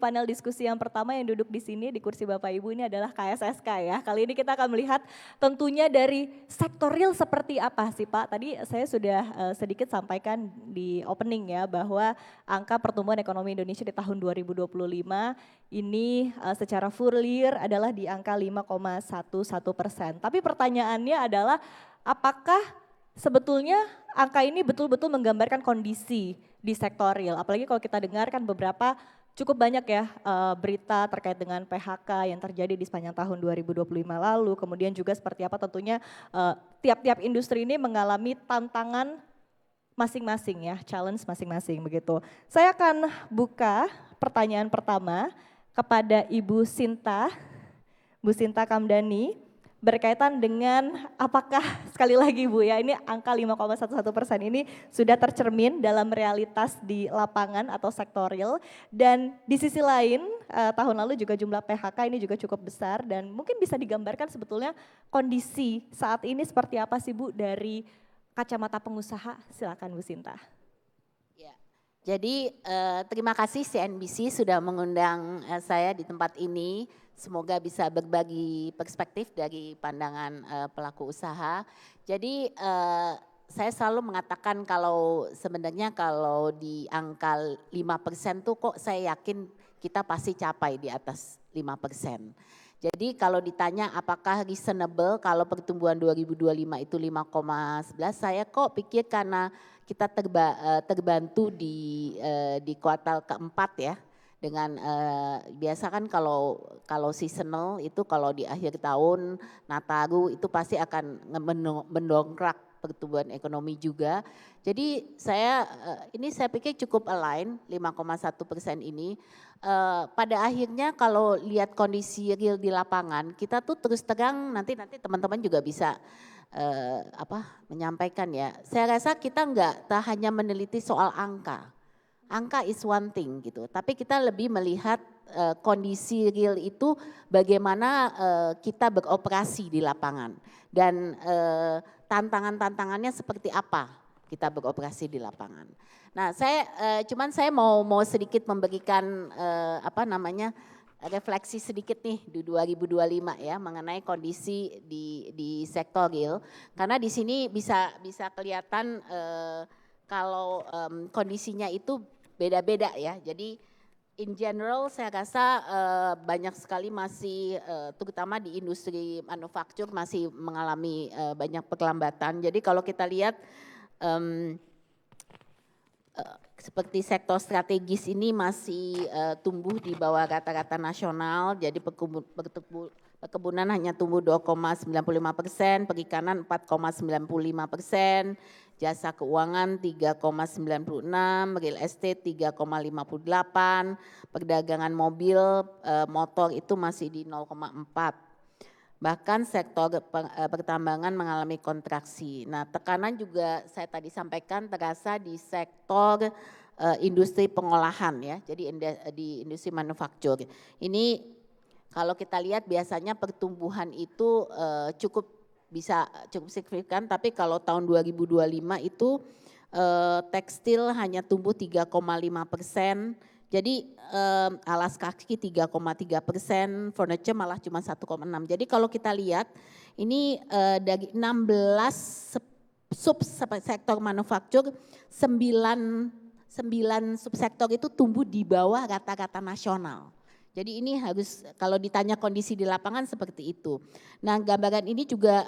panel diskusi yang pertama yang duduk di sini di kursi Bapak Ibu ini adalah KSSK ya. Kali ini kita akan melihat tentunya dari sektor real seperti apa sih Pak. Tadi saya sudah sedikit sampaikan di opening ya bahwa angka pertumbuhan ekonomi Indonesia di tahun 2025 ini secara full year adalah di angka 5,11%. Tapi pertanyaannya adalah apakah sebetulnya angka ini betul-betul menggambarkan kondisi di sektor real. Apalagi kalau kita dengar kan beberapa cukup banyak ya berita terkait dengan PHK yang terjadi di sepanjang tahun 2025 lalu. Kemudian juga seperti apa tentunya tiap-tiap industri ini mengalami tantangan masing-masing ya, challenge masing-masing begitu. Saya akan buka pertanyaan pertama kepada Ibu Sinta, Bu Sinta Kamdani, berkaitan dengan apakah sekali lagi Bu ya, ini angka 5,11% ini sudah tercermin dalam realitas di lapangan atau sektor real, dan di sisi lain tahun lalu juga jumlah PHK ini juga cukup besar, dan mungkin bisa digambarkan sebetulnya kondisi saat ini seperti apa sih Bu dari kacamata pengusaha. Silakan Bu Sinta. Ya, jadi terima kasih CNBC sudah mengundang saya di tempat ini. Semoga bisa berbagi perspektif dari pandangan pelaku usaha. Jadi saya selalu mengatakan kalau sebenarnya kalau di angka 5% tuh kok saya yakin kita pasti capai di atas 5%. Jadi kalau ditanya apakah reasonable kalau pertumbuhan 2025 itu 5,11, saya kok pikir karena kita terbantu di kuartal keempat ya. Dengan biasa kan kalau seasonal itu kalau di akhir tahun Nataru itu pasti akan mendongkrak pertumbuhan ekonomi juga. Jadi saya pikir cukup align 5,1% ini. Pada akhirnya kalau lihat kondisi real di lapangan kita tuh terus terang nanti teman-teman juga bisa menyampaikan ya. Saya rasa kita tak hanya meneliti soal angka. Angka is one thing gitu, tapi kita lebih melihat kondisi real itu bagaimana kita beroperasi di lapangan dan tantangan-tantangannya seperti apa kita beroperasi di lapangan. Nah, saya mau sedikit memberikan refleksi sedikit nih di 2025 ya mengenai kondisi di sektor real, karena di sini bisa kelihatan kalau kondisinya itu beda-beda ya. Jadi in general saya rasa banyak sekali masih terutama di industri manufaktur masih mengalami banyak perlambatan. Jadi kalau kita lihat seperti sektor strategis ini masih tumbuh di bawah rata-rata nasional. Jadi perkebunan hanya tumbuh 2,95%, perikanan 4,95%, jasa keuangan 3,96, real estate 3,58, perdagangan mobil, motor itu masih di 0,4. Bahkan sektor pertambangan mengalami kontraksi. Nah, tekanan juga saya tadi sampaikan terasa di sektor industri pengolahan ya. Jadi di industri manufaktur. Ini kalau kita lihat biasanya pertumbuhan itu cukup signifikan, tapi kalau tahun 2025 itu tekstil hanya tumbuh 3,5%, jadi alas kaki 3,3%, furniture malah cuma 1,6%. Jadi kalau kita lihat ini dari 16 subsektor manufaktur, 9 subsektor itu tumbuh di bawah rata-rata nasional. Jadi ini harus kalau ditanya kondisi di lapangan seperti itu. Nah, gambaran ini juga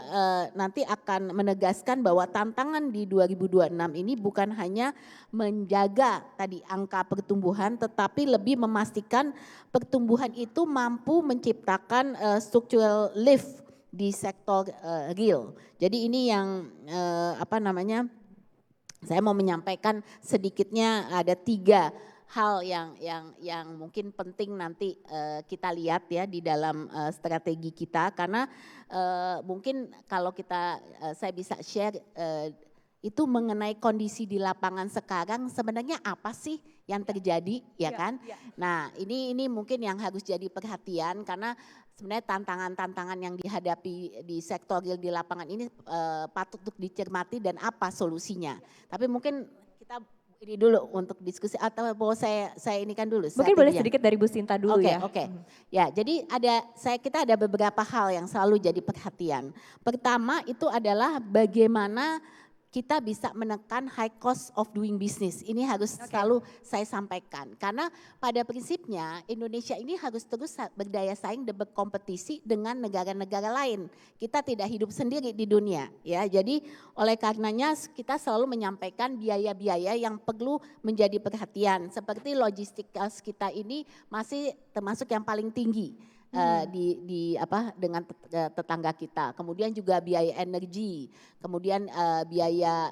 nanti akan menegaskan bahwa tantangan di 2026 ini bukan hanya menjaga tadi angka pertumbuhan, tetapi lebih memastikan pertumbuhan itu mampu menciptakan structural lift di sektor real. Jadi ini yang saya mau menyampaikan sedikitnya ada 3 hal yang mungkin penting nanti kita lihat ya di dalam strategi kita, karena mungkin kalau saya bisa share itu mengenai kondisi di lapangan sekarang sebenarnya apa sih yang terjadi ya kan? Nah ini mungkin yang harus jadi perhatian, karena sebenarnya tantangan-tantangan yang dihadapi di sektor real di lapangan ini patut untuk dicermati dan apa solusinya. Tapi mungkin kita ini dulu untuk diskusi atau mau saya ini kan dulu Mungkin boleh strateginya? sedikit dari Bu Sinta dulu Oke, ya. oke. Ya, jadi kita ada beberapa hal yang selalu jadi perhatian. Pertama itu adalah bagaimana kita bisa menekan high cost of doing business. Ini harus selalu saya sampaikan. Karena pada prinsipnya Indonesia ini harus terus berdaya saing dan berkompetisi dengan negara-negara lain. Kita tidak hidup sendiri di dunia, ya. Jadi oleh karenanya kita selalu menyampaikan biaya-biaya yang perlu menjadi perhatian. Seperti logistik kita ini masih termasuk yang paling tinggi. Dengan tetangga kita. Kemudian juga biaya energi, kemudian biaya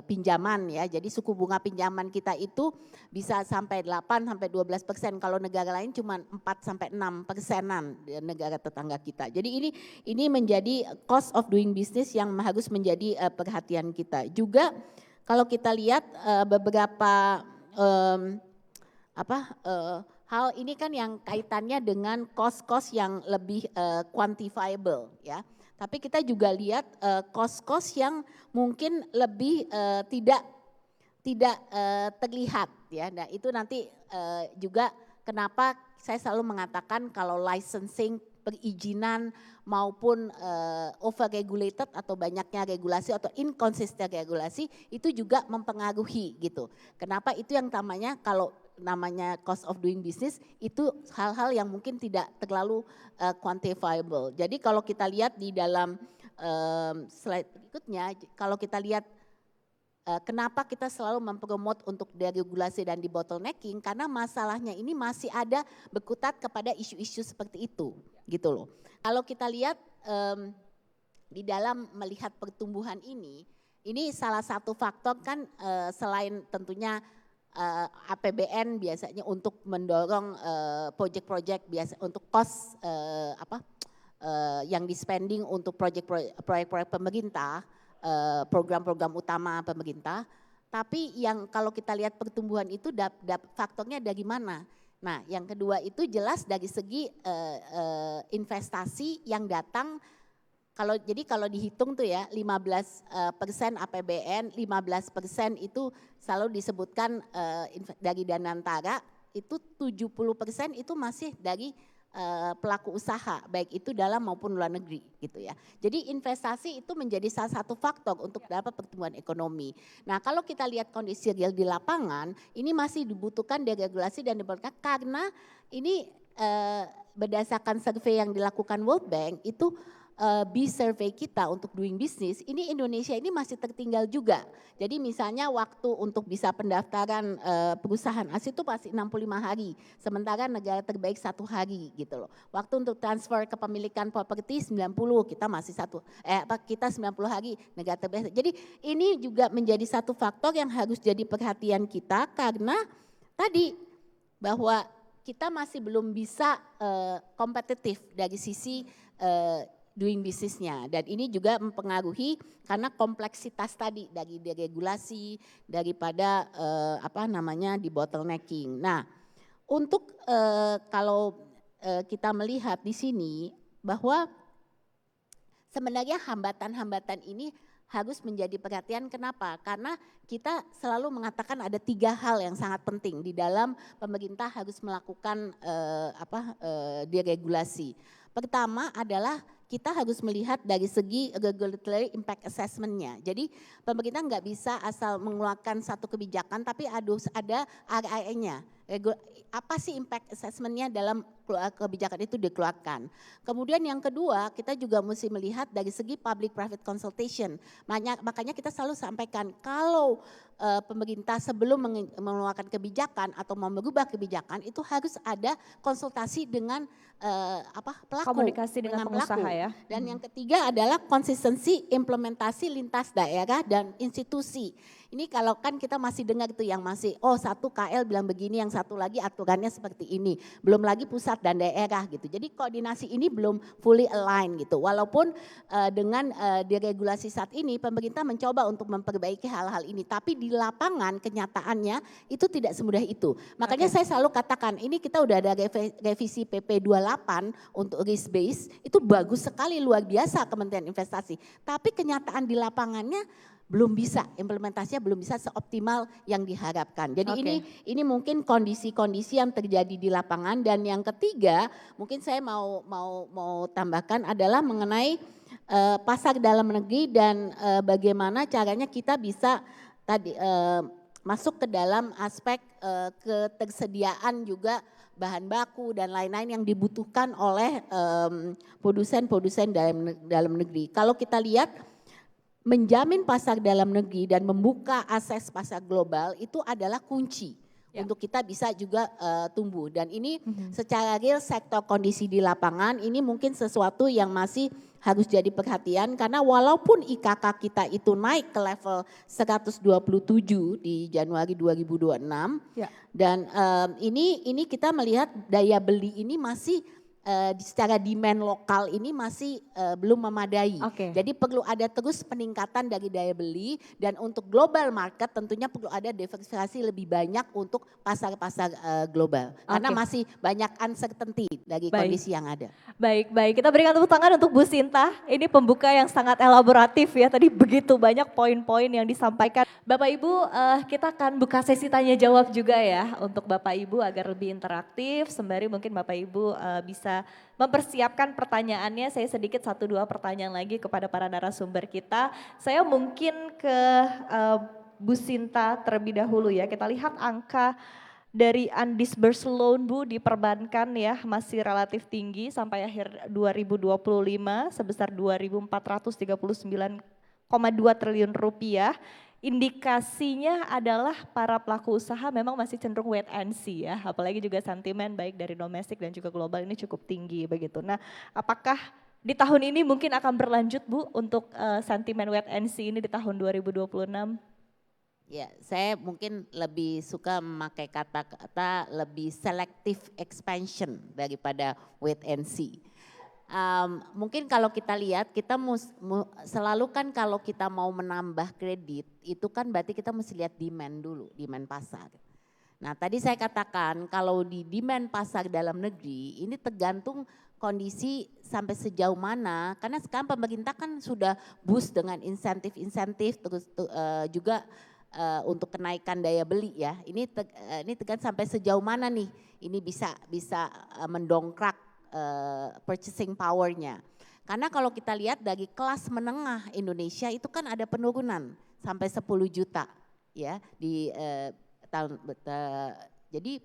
pinjaman ya. Jadi suku bunga pinjaman kita itu bisa sampai 8-12%. Kalau negara lain cuma 4-6%-an di negara tetangga kita. Jadi ini menjadi cost of doing business yang harus menjadi perhatian kita. Juga kalau kita lihat beberapa hal ini kan yang kaitannya dengan cost-cost yang lebih quantifiable ya. Tapi kita juga lihat cost-cost yang mungkin lebih tidak terlihat ya. Nah itu nanti juga kenapa saya selalu mengatakan kalau licensing, perizinan maupun over regulated atau banyaknya regulasi atau inconsistent regulasi itu juga mempengaruhi gitu. Kenapa itu yang namanya cost of doing business itu hal-hal yang mungkin tidak terlalu quantifiable. Jadi kalau kita lihat di dalam slide berikutnya, kalau kita lihat kenapa kita selalu mempromot untuk deregulasi dan di bottlenecking, karena masalahnya ini masih ada berkutat kepada isu-isu seperti itu gitu loh. Kalau kita lihat di dalam melihat pertumbuhan ini salah satu faktor kan selain tentunya APBN biasanya untuk mendorong project-project biasa untuk cost yang di spending untuk proyek-proyek pemerintah, program-program utama pemerintah. Tapi yang kalau kita lihat pertumbuhan itu faktornya dari mana? Nah, yang kedua itu jelas dari segi investasi yang datang. Kalau dihitung tuh ya 15% APBN, 15% itu selalu disebutkan dari Danantara, itu 70% itu masih dari pelaku usaha, baik itu dalam maupun luar negeri gitu ya. Jadi investasi itu menjadi salah satu faktor untuk dapat pertumbuhan ekonomi. Nah kalau kita lihat kondisi real di lapangan, ini masih dibutuhkan deregulasi dan dibutuhkan karena ini berdasarkan survei yang dilakukan World Bank itu survey kita untuk doing business, ini Indonesia ini masih tertinggal juga. Jadi misalnya waktu untuk bisa pendaftaran perusahaan asing itu pasti 65 hari, sementara negara terbaik 1 hari gitu loh. Waktu untuk transfer kepemilikan properti 90, kita masih kita 90 hari negara terbaik. Jadi ini juga menjadi satu faktor yang harus jadi perhatian kita karena tadi bahwa kita masih belum bisa kompetitif dari sisi doing businessnya dan ini juga mempengaruhi karena kompleksitas tadi dari deregulasi daripada di bottlenecking. Nah, untuk kalau kita melihat di sini bahwa sebenarnya hambatan-hambatan ini harus menjadi perhatian. Kenapa? Karena kita selalu mengatakan ada 3 hal yang sangat penting di dalam pemerintah harus melakukan deregulasi. Pertama adalah kita harus melihat dari segi regulatory impact assessment-nya. Jadi pemerintah nggak bisa asal mengeluarkan satu kebijakan tapi harus ada RIA-nya. Apa sih impact assessment-nya dalam kebijakan itu dikeluarkan. Kemudian yang kedua kita juga mesti melihat dari segi public private consultation. Makanya kita selalu sampaikan kalau pemerintah sebelum mengeluarkan kebijakan atau mau merubah kebijakan itu harus ada konsultasi dengan pelaku. Komunikasi dengan pengusaha pelaku. ya. Dan yang ketiga adalah konsistensi implementasi lintas daerah dan institusi. Ini kalau kan kita masih dengar itu yang masih satu KL bilang begini, yang satu lagi aturannya seperti ini. Belum lagi pusat dan daerah gitu. Jadi koordinasi ini belum fully align gitu. Walaupun dengan deregulasi saat ini pemerintah mencoba untuk memperbaiki hal-hal ini. Tapi di lapangan kenyataannya itu tidak semudah itu. Makanya saya selalu katakan ini kita udah ada revisi PP 28 untuk risk base. Itu bagus sekali luar biasa Kementerian Investasi. Tapi kenyataan di lapangannya belum bisa, implementasinya belum bisa seoptimal yang diharapkan. Jadi Oke. ini mungkin kondisi-kondisi yang terjadi di lapangan. Dan yang ketiga, mungkin saya mau tambahkan adalah mengenai pasar dalam negeri dan bagaimana caranya kita bisa tadi masuk ke dalam aspek ketersediaan juga bahan baku dan lain-lain yang dibutuhkan oleh produsen-produsen dalam negeri. Kalau kita lihat, menjamin pasar dalam negeri dan membuka akses pasar global itu adalah kunci Ya. untuk kita bisa juga tumbuh. Dan ini secara real sektor kondisi di lapangan ini mungkin sesuatu yang masih harus jadi perhatian, karena walaupun IKK kita itu naik ke level 127 di Januari 2026 Ya. dan ini kita melihat daya beli ini masih secara demand lokal ini masih belum memadai. Oke. Jadi perlu ada terus peningkatan dari daya beli, dan untuk global market tentunya perlu ada diversifikasi lebih banyak untuk pasar-pasar global. Karena Oke. masih banyak uncertainty dari Baik. kondisi yang ada. Baik, baik. Kita berikan tepuk tangan untuk Bu Sinta. Ini pembuka yang sangat elaboratif ya. Tadi begitu banyak poin-poin yang disampaikan. Bapak Ibu, kita akan buka sesi tanya jawab juga ya untuk Bapak Ibu agar lebih interaktif. Sembari mungkin Bapak Ibu bisa mempersiapkan pertanyaannya. Saya sedikit 1-2 pertanyaan lagi kepada para narasumber kita. Saya mungkin ke Bu Sinta terlebih dahulu ya. Kita lihat angka dari undisbursed loan Bu di perbankan ya masih relatif tinggi sampai akhir 2025 sebesar 2.439,2 triliun rupiah. Indikasinya adalah para pelaku usaha memang masih cenderung wait and see ya, apalagi juga sentimen baik dari domestik dan juga global ini cukup tinggi begitu. Nah, apakah di tahun ini mungkin akan berlanjut Bu untuk sentimen wait and see ini di tahun 2026? Ya, saya mungkin lebih suka memakai kata-kata lebih selective expansion daripada wait and see. Mungkin kalau kita lihat, kita selalu kan kalau kita mau menambah kredit, itu kan berarti kita mesti lihat demand dulu, demand pasar. Nah tadi saya katakan kalau di demand pasar dalam negeri, ini tergantung kondisi sampai sejauh mana, karena sekarang pemerintah kan sudah boost dengan insentif-insentif, terus juga untuk kenaikan daya beli ya. Ini tergantung sampai sejauh mana nih ini bisa mendongkrak purchasing power-nya. Karena kalau kita lihat dari kelas menengah Indonesia itu kan ada penurunan sampai 10 juta ya di tahun. Jadi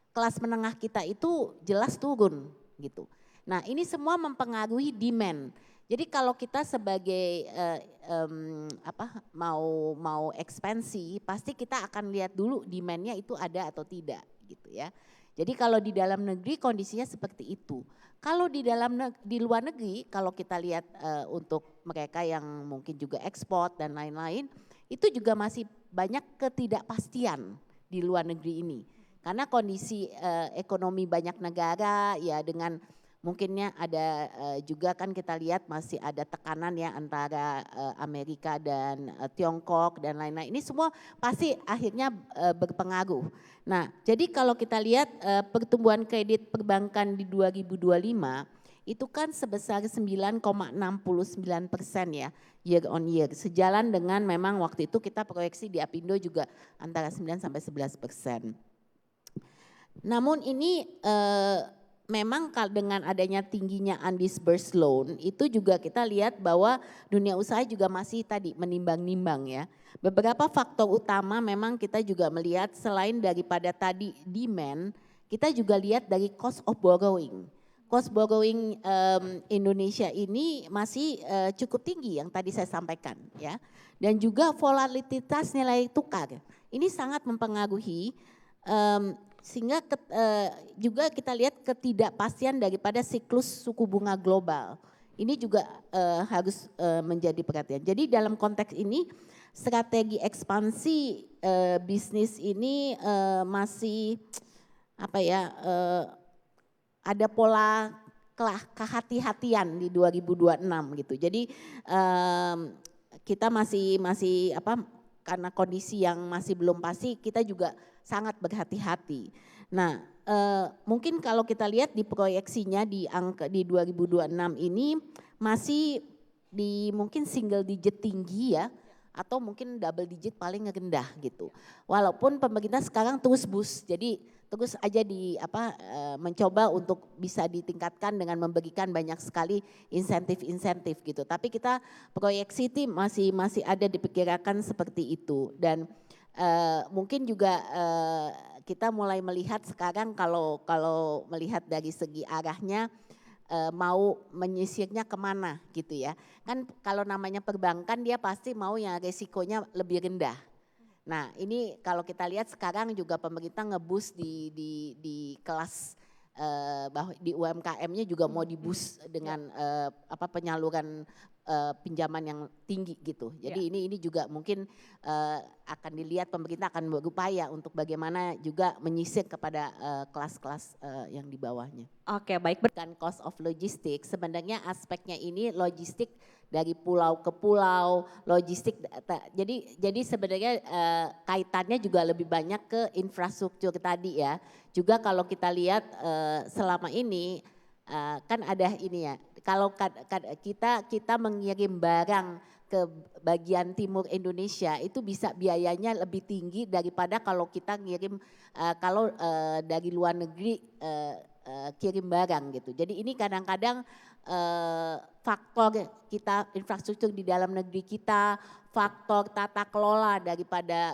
kelas menengah kita itu jelas turun gitu. Nah ini semua mempengaruhi demand. Jadi kalau kita sebagai mau ekspansi, pasti kita akan lihat dulu demand-nya itu ada atau tidak gitu ya. Jadi kalau di dalam negeri kondisinya seperti itu. Kalau di luar negeri, kalau kita lihat untuk mereka yang mungkin juga ekspor dan lain-lain, itu juga masih banyak ketidakpastian di luar negeri ini. Karena kondisi ekonomi banyak negara ya dengan mungkinnya ada juga kan kita lihat masih ada tekanan ya antara Amerika dan Tiongkok dan lain-lain. Ini semua pasti akhirnya berpengaruh. Nah jadi kalau kita lihat pertumbuhan kredit perbankan di 2025 itu kan sebesar 9,69% ya year on year. Sejalan dengan memang waktu itu kita proyeksi di Apindo juga antara 9 sampai 11%. Namun ini memang dengan adanya tingginya undisbursed loan itu juga kita lihat bahwa dunia usaha juga masih tadi menimbang-nimbang ya. Beberapa faktor utama memang kita juga melihat selain daripada tadi demand, kita juga lihat dari cost of borrowing. Cost borrowing Indonesia ini masih cukup tinggi yang tadi saya sampaikan ya. Dan juga volatilitas nilai tukar. Ini sangat mempengaruhi sehingga juga kita lihat ketidakpastian daripada siklus suku bunga global. Ini juga harus menjadi perhatian. Jadi dalam konteks ini strategi ekspansi bisnis ini masih ada pola kehati-hatian di 2026 gitu. Jadi kita masih karena kondisi yang masih belum pasti, kita juga sangat berhati-hati. Nah, mungkin kalau kita lihat di proyeksinya di 2026 ini masih di mungkin single digit tinggi ya, atau mungkin double digit paling rendah gitu. Walaupun pemerintah sekarang terus boost, jadi terus aja mencoba untuk bisa ditingkatkan dengan memberikan banyak sekali insentif-insentif gitu. Tapi kita proyeksi masih ada diperkirakan seperti itu, dan mungkin juga kita mulai melihat sekarang kalau melihat dari segi arahnya mau menyisirnya kemana gitu ya. Kan kalau namanya perbankan dia pasti mau yang resikonya lebih rendah. Nah ini kalau kita lihat sekarang juga pemerintah nge-boost di kelas bahwa di UMKM-nya juga mau di-boost dengan penyaluran pinjaman yang tinggi gitu. Jadi ini juga mungkin akan dilihat pemerintah akan berupaya untuk bagaimana juga menyisir kepada kelas-kelas yang di bawahnya. Oke, baik. Kan cost of logistics, sebenarnya aspeknya ini logistik dari pulau ke pulau, logistik. Jadi sebenarnya kaitannya juga lebih banyak ke infrastruktur tadi ya. Juga kalau kita lihat selama ini kan ada ini ya. Kalau kita mengirim barang ke bagian timur Indonesia itu bisa biayanya lebih tinggi daripada kalau kita ngirim dari luar negeri kirim barang gitu. Jadi ini kadang-kadang faktor kita infrastruktur di dalam negeri kita, faktor tata kelola daripada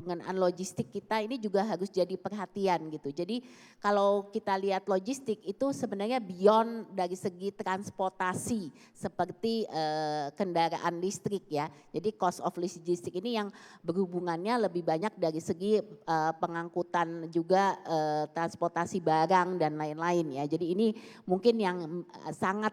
pengenaan logistik kita ini juga harus jadi perhatian gitu. Jadi kalau kita lihat logistik itu sebenarnya beyond dari segi transportasi seperti kendaraan listrik ya. Jadi cost of logistik ini yang berhubungannya lebih banyak dari segi pengangkutan juga transportasi barang dan lain-lain ya. Jadi ini mungkin yang sangat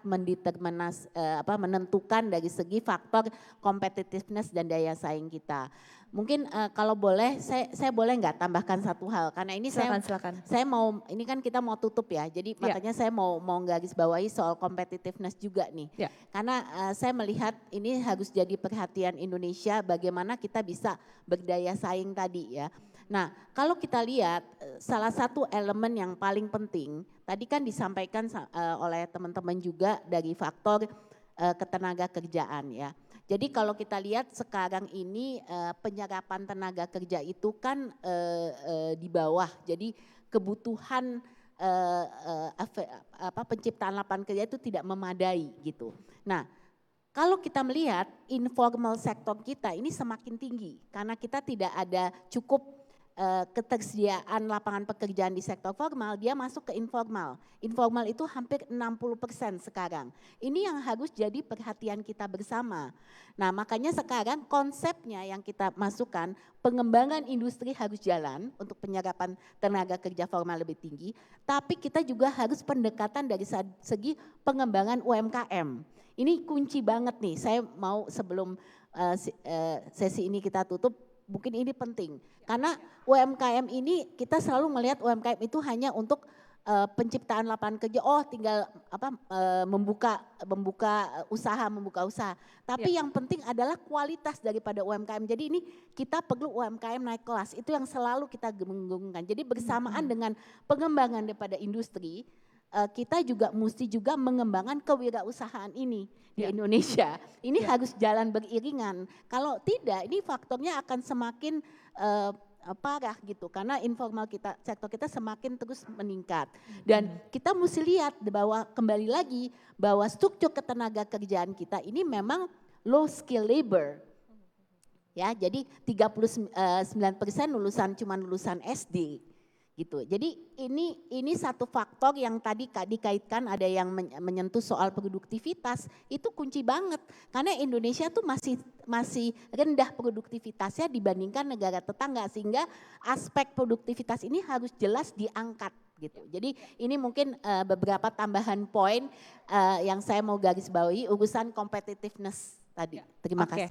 menentukan dari segi faktor competitiveness dan daya saing kita. Mungkin kalau boleh saya boleh nggak tambahkan satu hal, karena ini Silakan. saya mau, ini kan kita mau tutup ya, jadi makanya saya mau garis bawahi soal competitiveness juga nih. Karena saya melihat ini harus jadi perhatian Indonesia bagaimana kita bisa berdaya saing tadi ya. Nah kalau kita lihat salah satu elemen yang paling penting tadi kan disampaikan oleh teman-teman juga dari faktor ketenaga kerjaan ya. Jadi kalau kita lihat sekarang ini penyerapan tenaga kerja itu kan di bawah, jadi kebutuhan penciptaan lapangan kerja itu tidak memadai gitu. Nah kalau kita melihat informal sektor kita ini semakin tinggi karena kita tidak ada cukup ketersediaan lapangan pekerjaan di sektor formal, dia masuk ke informal. Informal itu hampir 60% sekarang. Ini yang harus jadi perhatian kita bersama. Nah makanya sekarang konsepnya yang kita masukkan, pengembangan industri harus jalan untuk penyerapan tenaga kerja formal lebih tinggi, tapi kita juga harus pendekatan dari segi pengembangan UMKM. Ini kunci banget nih, saya mau sebelum sesi ini kita tutup, mungkin ini penting karena UMKM ini kita selalu melihat UMKM itu hanya untuk penciptaan lapangan kerja, tinggal membuka usaha. Tapi yang penting adalah kualitas daripada UMKM. Jadi ini kita perlu UMKM naik kelas, itu yang selalu kita genggamkan. Jadi bersamaan dengan pengembangan daripada industri, kita juga mesti mengembangkan kewirausahaan ini di Indonesia. Ini harus jalan beriringan. Kalau tidak, ini faktornya akan semakin parah gitu. Karena informal sektor kita semakin terus meningkat. Dan kita mesti lihat bahwa kembali lagi bahwa struktur ketenaga kerjaan kita ini memang low skill labor. Ya, jadi 39% cuma lulusan SD. Gitu. Jadi ini satu faktor yang tadi dikaitkan ada yang menyentuh soal produktivitas, itu kunci banget karena Indonesia tuh masih rendah produktivitasnya dibandingkan negara tetangga, sehingga aspek produktivitas ini harus jelas diangkat gitu. Jadi ini mungkin beberapa tambahan poin yang saya mau garis bawahi urusan competitiveness tadi. Terima kasih.